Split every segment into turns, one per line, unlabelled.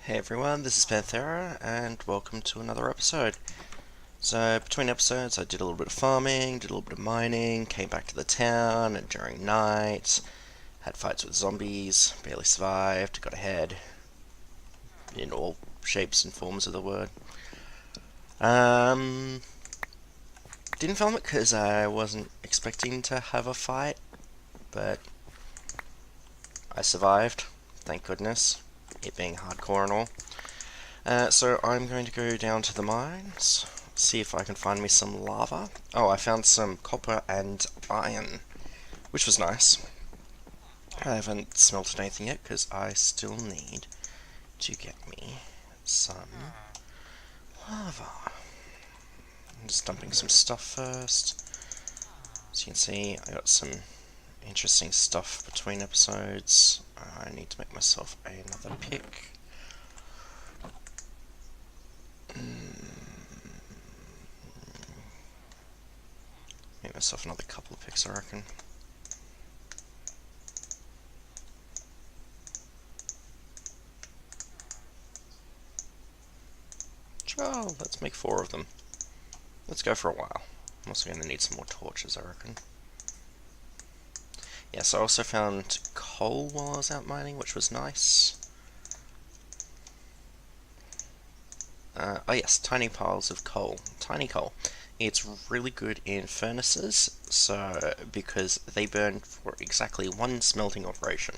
Hey everyone, this is Panthera, and welcome to another episode. So, between episodes, I did a little bit of farming, did a little bit of mining, came back to the town and during night, had fights with zombies, barely survived, got ahead, in all shapes and forms of the word. Didn't film it because I wasn't expecting to have a fight, but I survived, thank goodness, it being hardcore and all. So I'm going to go down to the mines, see if I can find me some lava. Oh, I found some copper and iron, which was nice. I haven't smelted anything yet because I still need to get me some lava. I'm just dumping some stuff first. As you can see, I got some interesting stuff between episodes. I need to make myself another pick. Make myself another couple of picks, I reckon. Sure, let's make 4 of them. Let's go for a while. I'm also going to need some more torches, I reckon. Yes, I also found coal while I was out mining, which was nice. Oh yes, tiny piles of coal. Tiny coal. It's really good in furnaces, so because they burn for exactly 1 smelting operation.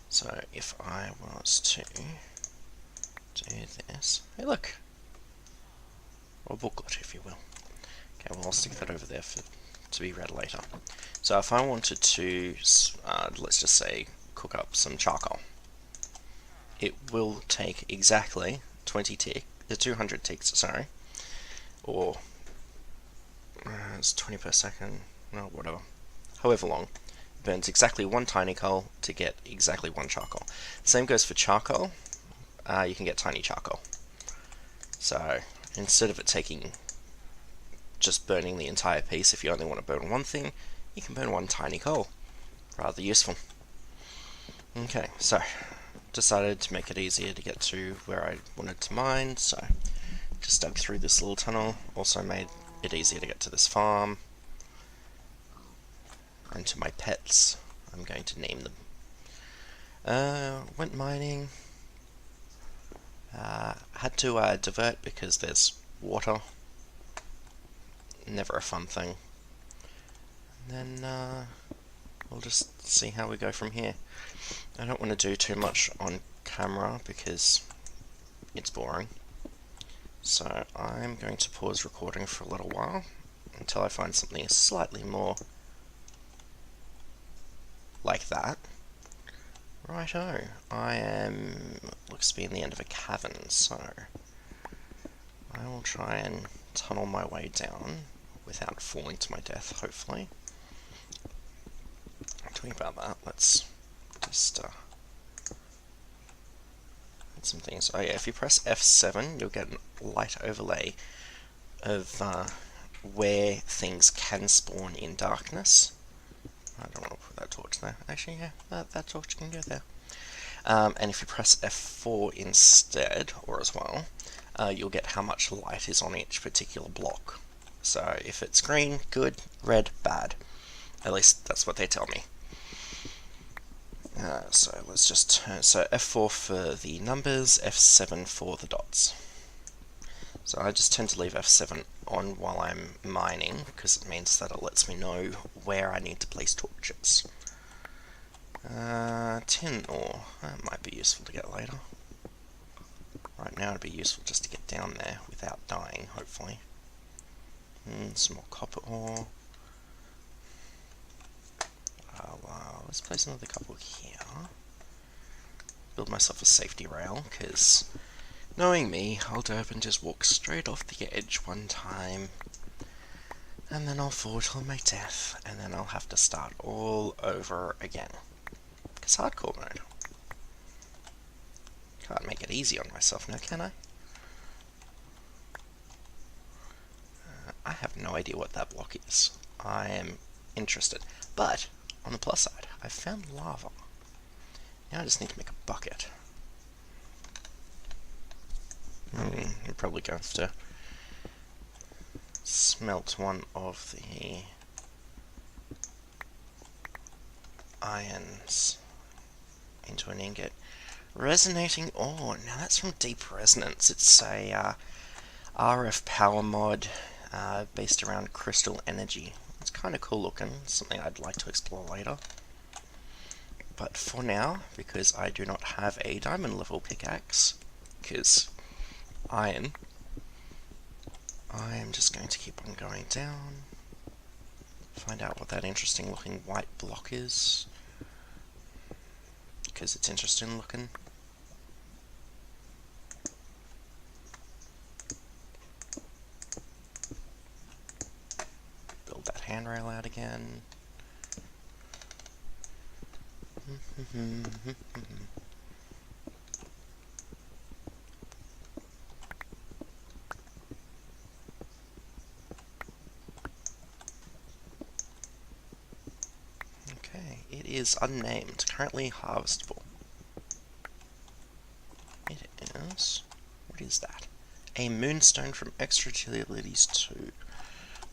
So if I was to do this, hey look, or a booklet if you will. Okay, well I'll stick that over there to be read later. So if I wanted to, let's just say, cook up some charcoal, it will take exactly 200 ticks, sorry, or it's 20 per second, no, whatever, however long. It burns exactly 1 tiny coal to get exactly 1 charcoal. Same goes for charcoal. You can get tiny charcoal. So instead of it taking just burning the entire piece, if you only want to burn 1 thing, you can burn 1 tiny coal. Rather useful. Okay, so decided to make it easier to get to where I wanted to mine, so just dug through this little tunnel. Also made it easier to get to this farm. And to my pets, I'm going to name them. Went mining. Had to divert because there's water. Never a fun thing. And then we'll just see how we go from here. I don't want to do too much on camera because it's boring. So I'm going to pause recording for a little while until I find something slightly more like that. Righto, looks to be in the end of a cavern, so I will try and tunnel my way down without falling to my death, hopefully. Talking about that, let's just add some things. Oh yeah, if you press F7, you'll get a light overlay of where things can spawn in darkness. I don't want to put that torch there. Actually, yeah, that torch can go there. And if you press F4 instead, or as well, you'll get how much light is on each particular block. So if it's green, good, red, bad. At least that's what they tell me. So let's just turn, so F4 for the numbers, F7 for the dots. So I just tend to leave F7 on while I'm mining, because it means that it lets me know where I need to place torches. Tin ore, that might be useful to get later. Right now it'd be useful just to get down there without dying, hopefully. Some more copper ore. Let's place another couple here. Build myself a safety rail, because knowing me, I'll go up and just walk straight off the edge one time, and then I'll fall till my death, and then I'll have to start all over again. It's hardcore mode. Can't make it easy on myself now, can I? I have no idea what that block is. I am interested. But, on the plus side, I've found lava. Now I just need to make a bucket. probably going to have to smelt one of the irons into an ingot. Resonating ore. Now that's from Deep Resonance. It's a RF power mod based around crystal energy. It's kind of cool looking. Something I'd like to explore later. But for now, because I do not have a diamond level pickaxe, because iron, I am just going to keep on going down. Find out what that interesting looking white block is, because it's interesting looking. Build that handrail out again. Okay, it is unnamed, currently harvestable. It is... what is that? A moonstone from Extra Utilities 2.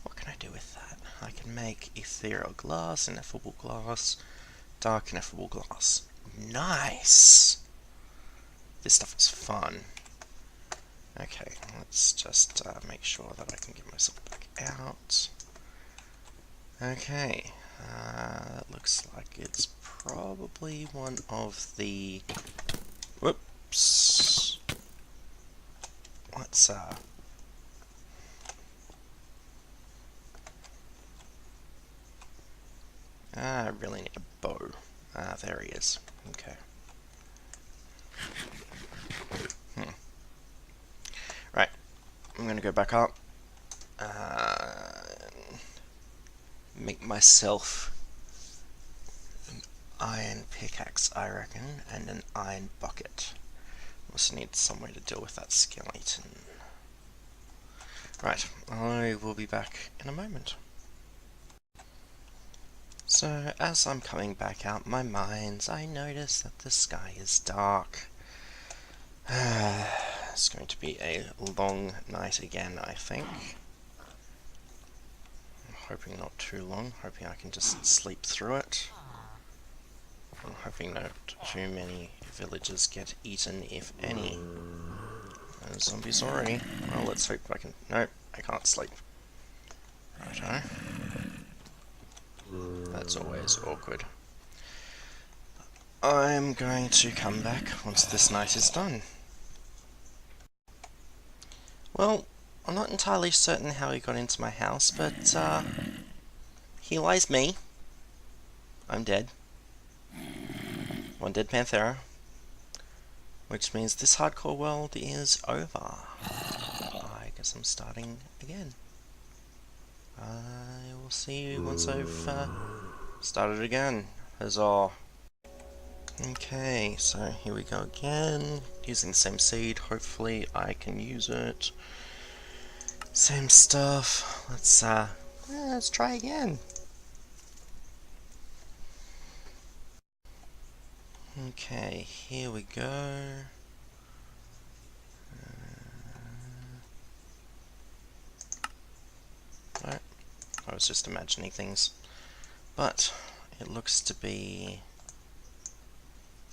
What can I do with that? I can make ethereal glass, ineffable glass, dark ineffable glass. Nice! This stuff is fun. Okay, let's just make sure that I can get myself back out. Okay, that looks like it's probably one of the... whoops! Let's I really need a bow. There he is. Okay. Right, I'm gonna go back up. Make myself an iron pickaxe, I reckon, and an iron bucket. Also need somewhere to deal with that skeleton. Right, I will be back in a moment. So, as I'm coming back out my mines, I notice that the sky is dark. It's going to be a long night again, I think. I'm hoping not too long, hoping I can just sleep through it. I'm hoping not too many villagers get eaten, if any. Zombies already. Well, let's hope I can... nope, I can't sleep. Righto. That's always awkward. I'm going to come back once this night is done. Well, I'm not entirely certain how he got into my house, but he lies me. I'm dead. One dead Panthera. Which means this hardcore world is over. I guess I'm starting again. I will see you once I've started again. Huzzah. Okay, so here we go again. Using the same seed, hopefully I can use it. Same stuff. Let's try again. Okay, here we go. Alright, I was just imagining things. But it looks to be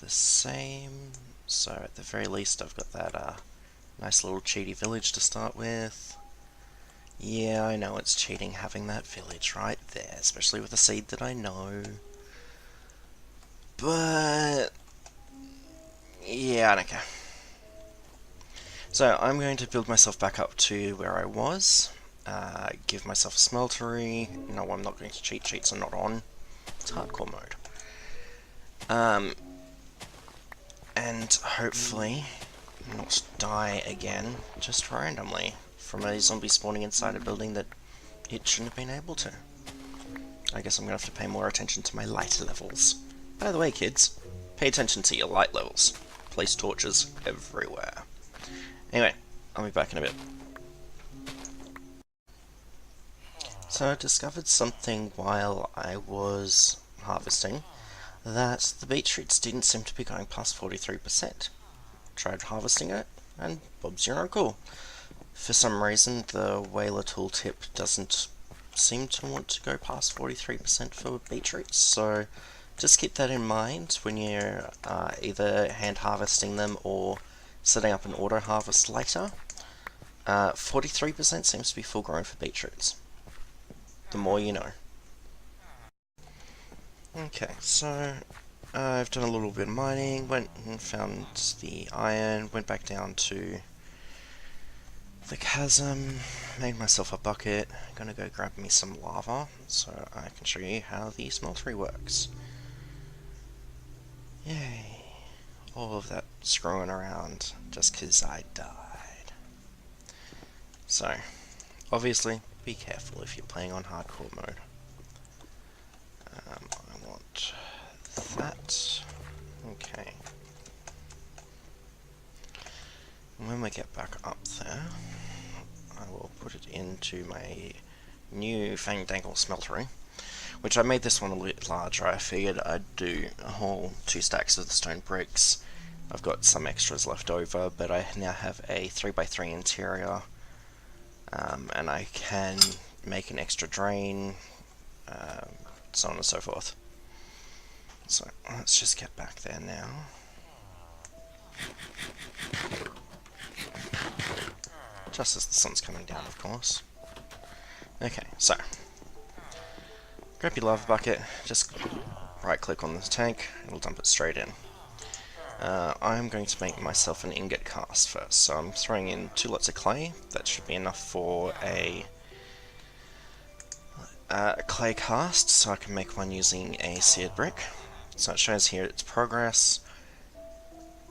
the same. So at the very least I've got that nice little cheaty village to start with. Yeah, I know it's cheating having that village right there, especially with a seed that I know. But yeah, I don't care. So I'm going to build myself back up to where I was. Give myself a smeltery. No, I'm not going to cheat. Cheats are not on. It's hardcore mode. And hopefully not die again just randomly from a zombie spawning inside a building that it shouldn't have been able to. I guess I'm going to have to pay more attention to my light levels. By the way, kids, pay attention to your light levels. Place torches everywhere. Anyway, I'll be back in a bit. So I discovered something while I was harvesting, that the beetroots didn't seem to be going past 43%. Tried harvesting it, and Bob's your uncle. For some reason, the Whaler tooltip doesn't seem to want to go past 43% for beetroots, so just keep that in mind when you're either hand harvesting them or setting up an auto harvest later. 43% seems to be full grown for beetroots. The more you know. Okay, so I've done a little bit of mining, went and found the iron, went back down to the chasm, made myself a bucket. I'm gonna go grab me some lava so I can show you how the smeltery works. Yay. All of that screwing around just 'cause I died. So, obviously, be careful if you're playing on hardcore mode. I want that. Okay. When we get back up there, I will put it into my new Fangdangle smeltery, which I made this one a little bit larger. I figured I'd do a whole 2 stacks of the stone bricks. I've got some extras left over, but I now have a 3x3 interior, and I can make an extra drain, so on and so forth. So let's just get back there now. Just as the sun's coming down, of course. Okay, so grab your lava bucket, just right click on the tank, it'll dump it straight in. I'm going to make myself an ingot cast first, so I'm throwing in 2 lots of clay. That should be enough for a clay cast, so I can make one using a seared brick. So it shows here its progress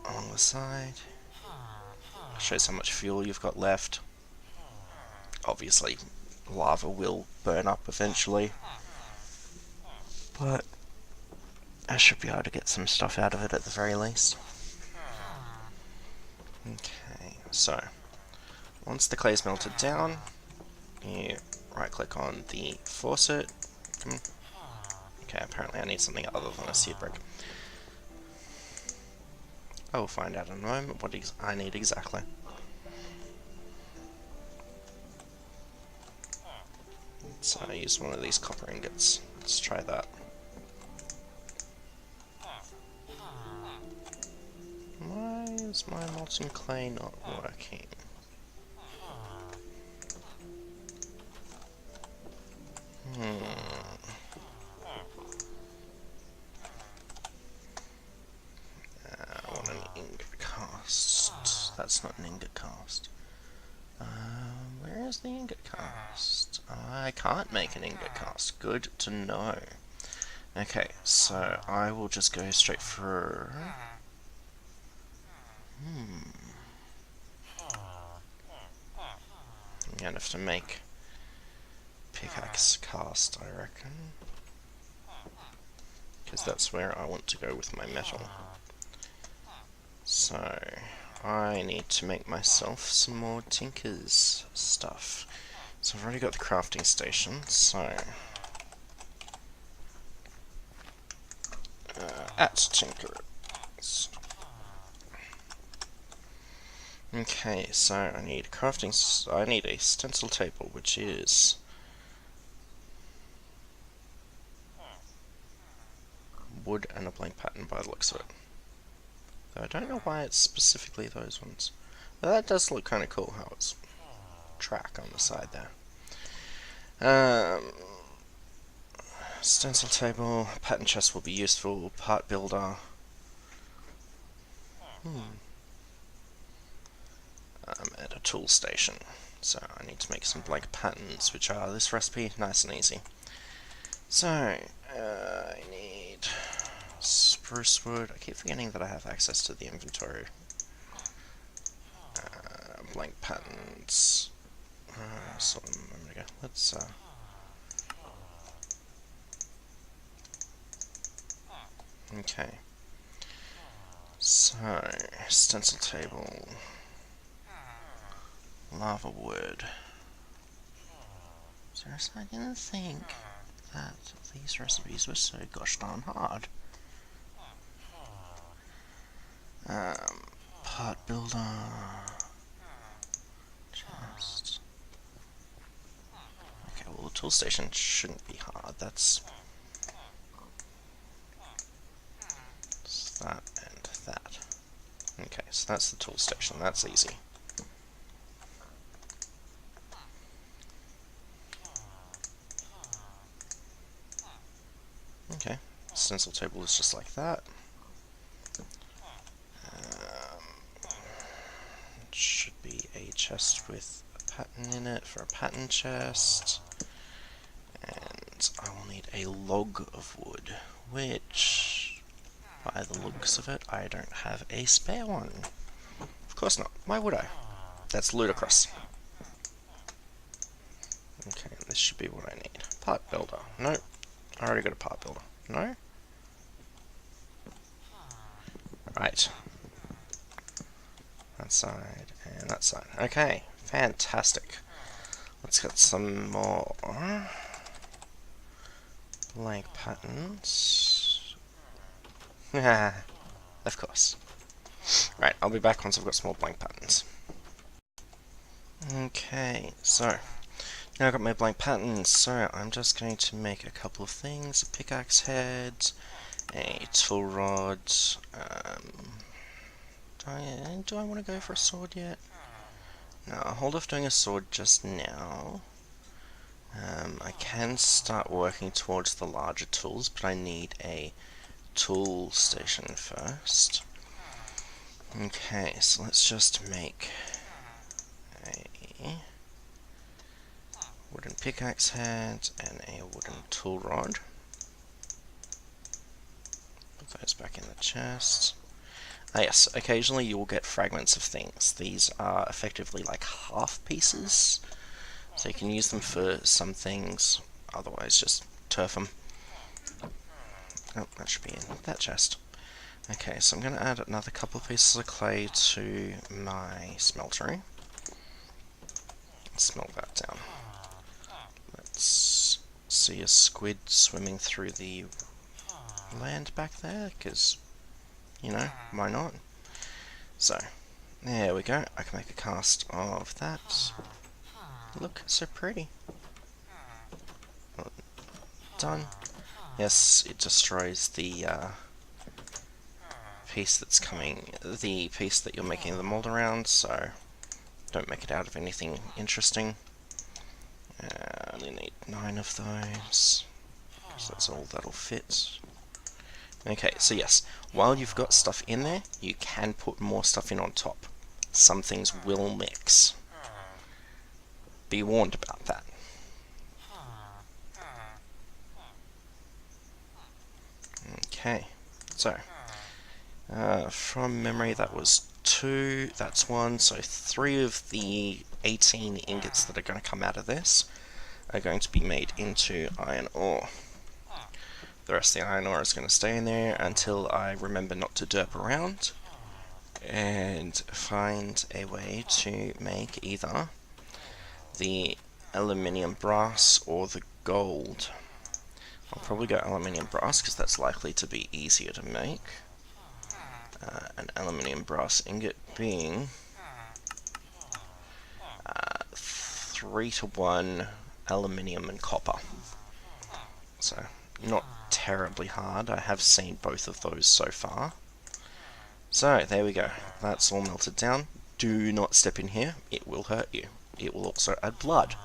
along the side. It shows how much fuel you've got left. Obviously, lava will burn up eventually, but I should be able to get some stuff out of it at the very least. Okay, so once the clay is melted down, you right click on the faucet. Okay, apparently I need something other than a seared brick. I will find out in a moment what I need exactly. So I use one of these copper ingots. Let's try that. Why is my molten clay not working? I want an ingot cast. That's not an ingot cast. Where is the ingot cast? I can't make an ingot cast. Good to know. Okay, so I will just go straight for... I'm gonna have to make pickaxe cast, I reckon. Because that's where I want to go with my metal. So, I need to make myself some more Tinker's stuff. So I've already got the crafting station, so... at Tinker's. Okay, so I need I need a stencil table, which is... wood and a blank pattern by the looks of it. Though I don't know why it's specifically those ones. But that does look kind of cool, how it's track on the side there. Stencil table, pattern chest will be useful, part builder. I'm at a tool station, so I need to make some blank patterns, which are this recipe, nice and easy. So, I need spruce wood. I keep forgetting that I have access to the inventory. Blank patterns. So, a moment ago. Let's, okay. So, stencil table. Lava wood. Seriously, I didn't think that these recipes were so gosh darn hard. Part builder. tool station shouldn't be hard. That's that and that. Okay, so that's the tool station. That's easy. Okay, stencil table is just like that. Should be a chest with a pattern in it for a pattern chest. And I will need a log of wood, which, by the looks of it, I don't have a spare one. Of course not. Why would I? That's ludicrous. Okay, this should be what I need. Part builder. No. I already got a part builder. No? Right. That side and that side. Okay, fantastic. Let's get some more blank patterns. Of course. Right, I'll be back once I've got some more blank patterns. Okay, so now I've got my blank patterns, so I'm just going to make a couple of things. A pickaxe head, a tool rod. Do I want to go for a sword yet? No, I'll hold off doing a sword just now. I can start working towards the larger tools, but I need a tool station first. Okay, so let's just make a wooden pickaxe head and a wooden tool rod. Put those back in the chest. Ah yes, occasionally you will get fragments of things. These are effectively like half pieces, so you can use them for some things, otherwise just turf them. Oh, that should be in that chest. Okay, so I'm going to add another couple of pieces of clay to my smeltery. Smelt that down. Let's see a squid swimming through the land back there, because, you know, why not? So, there we go. I can make a cast of that. Look, so pretty. Done. Yes, it destroys the piece that's coming, the piece that you're making the mold around, so don't make it out of anything interesting. I only need 9 of those, so that's all that'll fit. Okay, so yes, while you've got stuff in there, you can put more stuff in on top. Some things will mix. Be warned about that. Okay, so from memory that was 2, that's 1, so 3 of the 18 ingots that are going to come out of this are going to be made into iron ore. The rest of the iron ore is going to stay in there until I remember not to derp around and find a way to make either the aluminium brass or the gold. I'll probably go aluminium brass because that's likely to be easier to make. An aluminium brass ingot being 3-to-1 aluminium and copper. So, not terribly hard. I have seen both of those so far. So, there we go. That's all melted down. Do not step in here. It will hurt you. It will also add blood.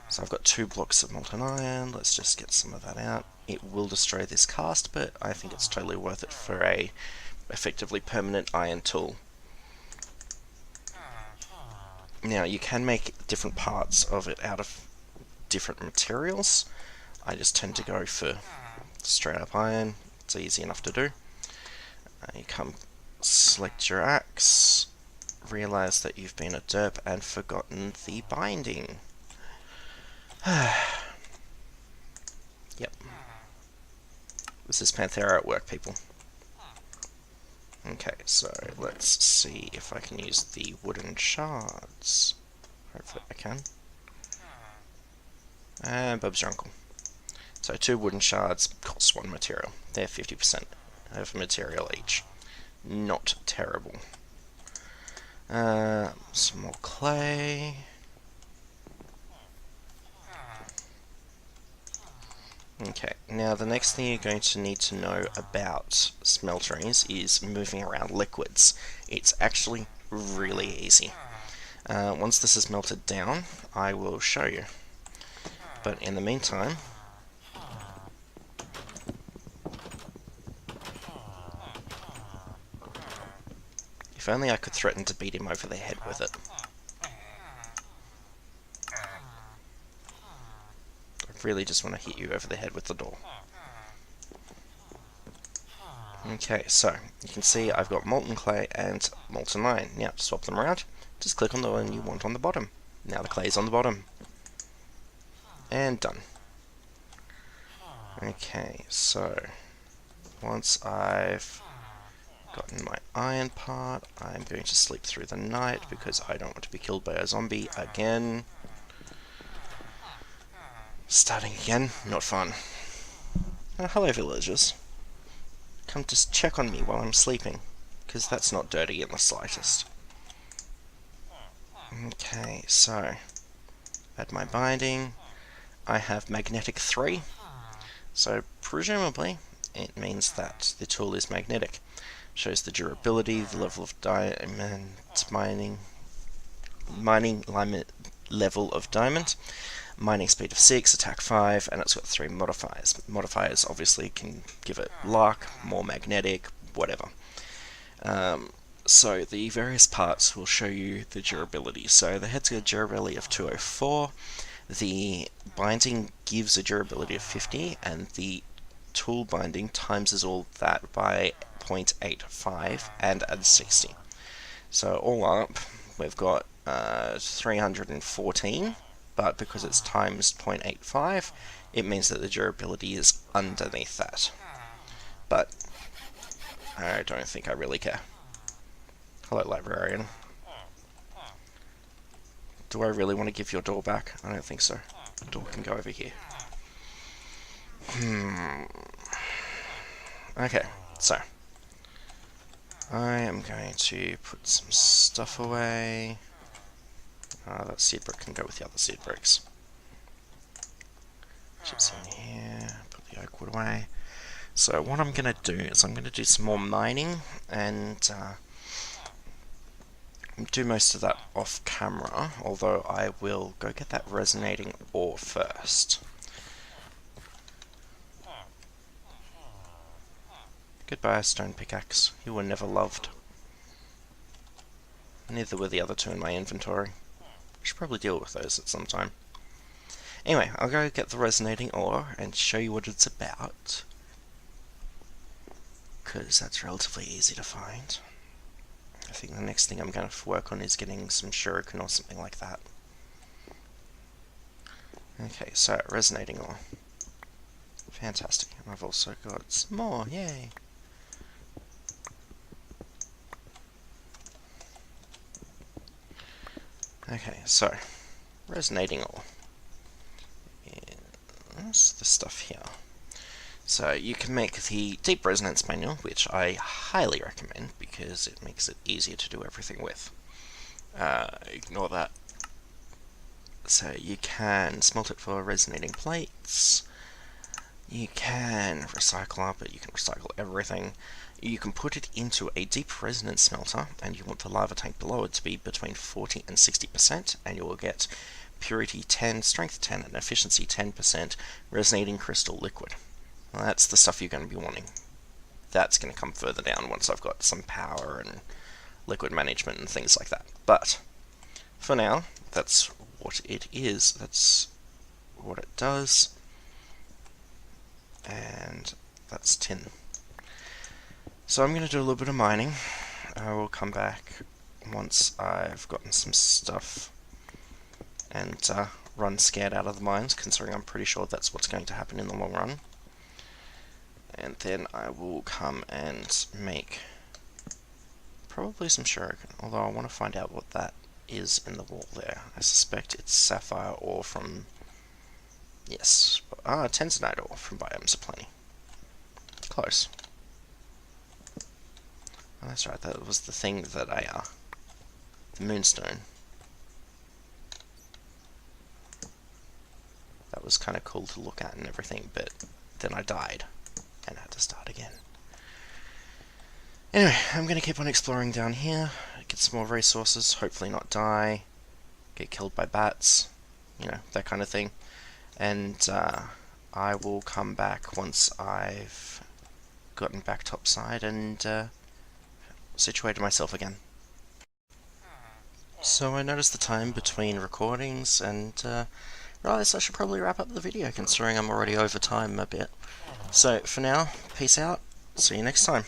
So I've got 2 blocks of molten iron. Let's just get some of that out. It will destroy this cast, but I think it's totally worth it for a effectively permanent iron tool. Now, you can make different parts of it out of different materials. I just tend to go for straight up iron. It's easy enough to do. You come select your axe, realize that you've been a derp and forgotten the binding. Yep. This is Panthera at work, people. Okay, so let's see if I can use the wooden shards. Hopefully I can. And Bob's your uncle. So 2 wooden shards cost 1 material. They're 50% of material each. Not terrible. Some more clay. Okay, now the next thing you're going to need to know about smelteries is moving around liquids. It's actually really easy. Once this is melted down, I will show you. But in the meantime, if only I could threaten to beat him over the head with it. I really just want to hit you over the head with the door. Okay, so you can see I've got molten clay and molten iron. Now to swap them around, just click on the one you want on the bottom. Now the clay is on the bottom. And done. Okay, so once I've gotten my iron part, I'm going to sleep through the night because I don't want to be killed by a zombie again. Starting again, not fun. Hello villagers. Come to check on me while I'm sleeping, because that's not dirty in the slightest. Okay, so add my binding. I have magnetic 3, so presumably it means that the tool is magnetic. Shows the durability, the level of diamond mining level of diamond, mining speed of 6, attack 5, and it's got 3 modifiers. Modifiers obviously can give it luck, more magnetic, whatever. So the various parts will show you the durability. So the head's got a durability of 204, the binding gives a durability of 50, and the tool binding times all that by 0.85 and adds 60. So all up, we've got 314, but because it's times 0.85, it means that the durability is underneath that. But I don't think I really care. Hello, librarian. Do I really want to give your door back? I don't think so. The door can go over here. Okay, so I am going to put some stuff away. That seed brick can go with the other seed bricks. Chips in here, put the oak wood away. So what I'm going to do is I'm going to do some more mining and do most of that off camera, although I will go get that resonating ore first. Goodbye, stone pickaxe. You were never loved. Neither were the other two in my inventory. I should probably deal with those at some time. Anyway, I'll go get the resonating ore and show you what it's about, because that's relatively easy to find. I think the next thing I'm going to work on is getting some shuriken or something like that. Okay, so resonating ore. Fantastic. And I've also got some more, yay! Okay, so resonating ore. Yes, the stuff here. So you can make the deep resonance manual, which I highly recommend because it makes it easier to do everything with. Ignore that. So you can smelt it for resonating plates. You can recycle up it, you can recycle everything. You can put it into a deep resonance smelter, and you want the lava tank below it to be between 40 and 60%, and you will get purity 10, strength 10, and efficiency 10% resonating crystal liquid. Well, that's the stuff you're going to be wanting. That's going to come further down once I've got some power and liquid management and things like that. But for now, that's what it is. That's what it does. And that's tin. So I'm going to do a little bit of mining. I will come back once I've gotten some stuff and run scared out of the mines, considering I'm pretty sure that's what's going to happen in the long run. And then I will come and make probably some shuriken, although I want to find out what that is in the wall there. I suspect it's sapphire ore from... yes. Tanzanite ore from Biomes of Plenty. Close. Oh, that's right, that was the thing that I, the moonstone. That was kind of cool to look at and everything, but then I died, and had to start again. Anyway, I'm going to keep on exploring down here, get some more resources, hopefully not die, get killed by bats, you know, that kind of thing. And I will come back once I've gotten back topside and situated myself again. So I noticed the time between recordings and realised I should probably wrap up the video considering I'm already over time a bit. So for now, peace out, see you next time.